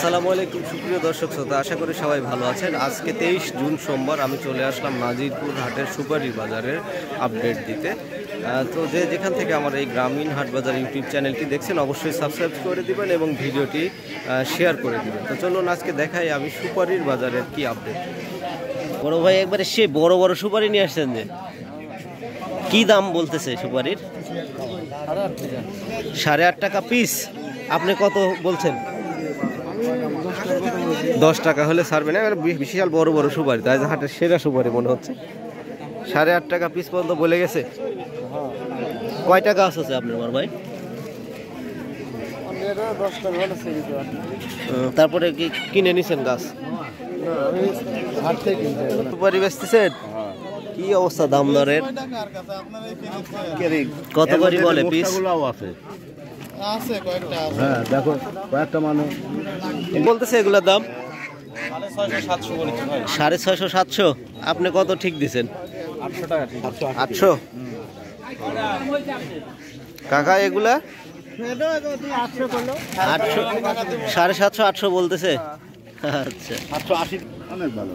আসসালামু আলাইকুম সুপ্রিয় দর্শক শ্রোতা, আশা করি সবাই ভালো আছেন। আজকে 23 জুন সোমবার আমি চলে আসলাম নাজিরপুর হাটের সুপারি বাজারের আপডেট দিতে। তো যেখান থেকে আমার এই গ্রামীণ হাট বাজার ইউটিউব চ্যানেলটি দেখছেন অবশ্যই সাবস্ক্রাইব করে দিবেন এবং ভিডিওটি শেয়ার করে দিবেন। তো চলুন আজকে দেখাই আমি সুপারির বাজারের কি আপডেট। বড় ভাই একবারে সে বড় বড় সুপারি নিয়ে আসছেন, যে কি দাম বলতেছে সুপারির? 8.5 টাকা পিস। আপনি কত বলছেন? 10 টাকা হলে ছাড়বে না? বিশাল বড় বড় সুপারি, তাই হাটের সেরা সুপারি মনে হচ্ছে। 8.5 টাকা পিস পর্যন্ত বলে গেছে। কয়টা গাছ আছে আপনার বড় ভাই? তারপরে কি কিনে নিছেন গাছ? সুপারি বেচতেছেন? কি অবস্থা দাম দরের? কত করে বলে পিস? হ্যাঁ দেখো কয়েকটা মানুষ বলতেছে এগুলোর দাম 650-700। আপনি কত ঠিক দিচ্ছেন? 800। কাকা এগুলা 800, 750, 800 বলতেছে। আচ্ছা 880 অনেক ভালো।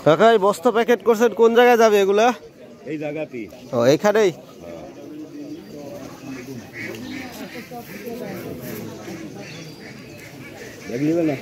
কাকা এই বস্তা প্যাকেট করছেন, কোন জায়গায় যাবে এগুলা? এই জায়গাতেই। ও এইখানেই। দেখ নিবে না?